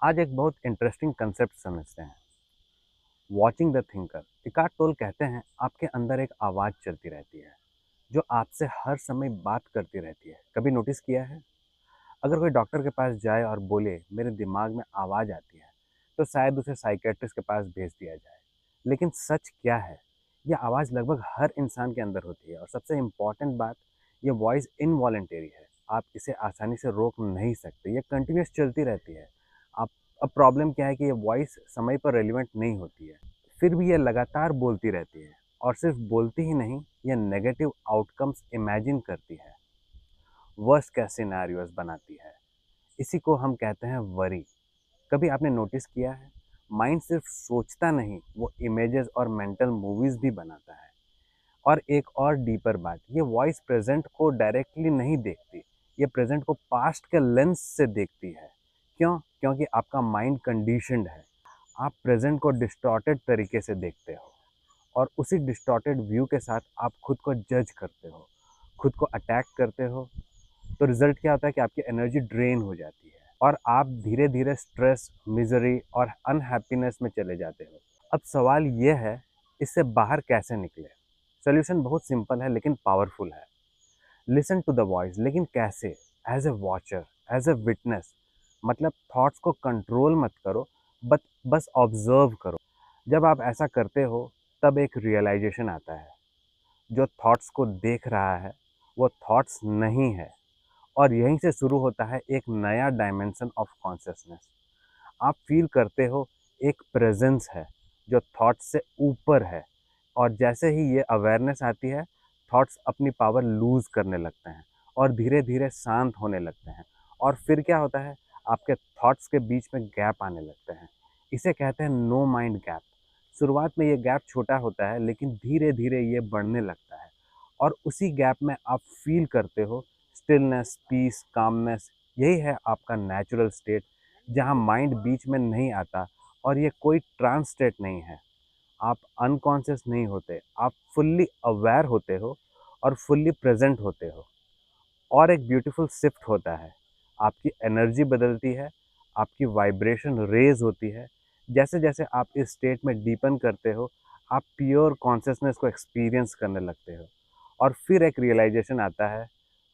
आज एक बहुत इंटरेस्टिंग कंसेप्ट समझते हैं। Watching the thinker. Ekart toll कहते हैं आपके अंदर एक आवाज़ चलती रहती है जो आपसे हर समय बात करती रहती है। कभी नोटिस किया है? अगर कोई डॉक्टर के पास जाए और बोले मेरे दिमाग में आवाज़ आती है तो शायद उसे साइकेट्रिस्ट के पास भेज दिया जाए। लेकिन सच क्या है? यह आवाज़ लगभग हर इंसान के अंदर होती है और सबसे इम्पॉर्टेंट बात, ये वॉइस इनवॉलेंटरी है। आप इसे आसानी से रोक नहीं सकते, ये कंटिन्यूस चलती रहती है। आप अब प्रॉब्लम क्या है कि ये वॉइस समय पर रेलिवेंट नहीं होती है, फिर भी ये लगातार बोलती रहती है। और सिर्फ बोलती ही नहीं, ये नेगेटिव आउटकम्स इमेजिन करती है, वर्स्ट केस सिनेरियोस बनाती है। इसी को हम कहते हैं वरी। कभी आपने नोटिस किया है, माइंड सिर्फ सोचता नहीं, वो इमेजेस और मेंटल मूवीज भी बनाता है। और एक और डीपर बात, ये वॉइस प्रेजेंट को डायरेक्टली नहीं देखती, ये प्रेजेंट को पास्ट के लेंस से देखती है। क्यों? क्योंकि आपका माइंड कंडीशनड है। आप प्रेजेंट को डिस्टॉर्टेड तरीके से देखते हो और उसी डिस्टॉर्टेड व्यू के साथ आप खुद को जज करते हो, खुद को अटैक करते हो। तो रिजल्ट क्या होता है कि आपकी एनर्जी ड्रेन हो जाती है और आप धीरे धीरे स्ट्रेस, मिजरी और अनहैप्पीनेस में चले जाते हो। अब सवाल ये है, इससे बाहर कैसे निकले? सोल्यूशन बहुत सिंपल है लेकिन पावरफुल है। लिसन टू द वॉइस, लेकिन कैसे? As a watcher, as a witness. मतलब थॉट्स को कंट्रोल मत करो, बट बस ऑब्जर्व करो। जब आप ऐसा करते हो तब एक रियलाइजेशन आता है, जो थॉट्स को देख रहा है वो थॉट्स नहीं है। और यहीं से शुरू होता है एक नया डायमेंशन ऑफ कॉन्शियसनेस। आप फील करते हो एक प्रेजेंस है जो थॉट्स से ऊपर है। और जैसे ही ये अवेयरनेस आती है, थॉट्स अपनी पावर लूज़ करने लगते हैं और धीरे धीरे शांत होने लगते हैं। और फिर क्या होता है, आपके थॉट्स के बीच में गैप आने लगते हैं। इसे कहते हैं नो माइंड गैप। शुरुआत में ये गैप छोटा होता है लेकिन धीरे धीरे ये बढ़ने लगता है। और उसी गैप में आप फील करते हो स्टिलनेस, पीस, कामनेस। यही है आपका नेचुरल स्टेट, जहाँ माइंड बीच में नहीं आता। और ये कोई ट्रांस स्टेट नहीं है। आप अनकॉन्शियस नहीं होते, आप फुल्ली अवेयर होते हो और फुल्ली प्रेजेंट होते हो। और एक ब्यूटीफुल शिफ्ट होता है, आपकी एनर्जी बदलती है, आपकी वाइब्रेशन रेज होती है। जैसे जैसे आप इस स्टेट में डीपन करते हो, आप प्योर कॉन्शियसनेस को एक्सपीरियंस करने लगते हो। और फिर एक रियलाइजेशन आता है,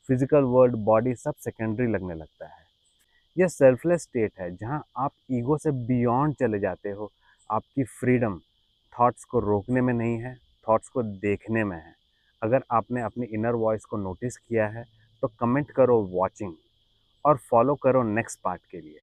फिजिकल वर्ल्ड, बॉडी सब सेकेंडरी लगने लगता है। यह सेल्फलेस स्टेट है जहां आप ईगो से बियॉन्ड चले जाते हो। आपकी फ्रीडम थॉट्स को रोकने में नहीं है, थॉट्स को देखने में है। अगर आपने अपनी इनर वॉइस को नोटिस किया है तो कमेंट करो वॉचिंग और फॉलो करो नेक्स्ट पार्ट के लिए।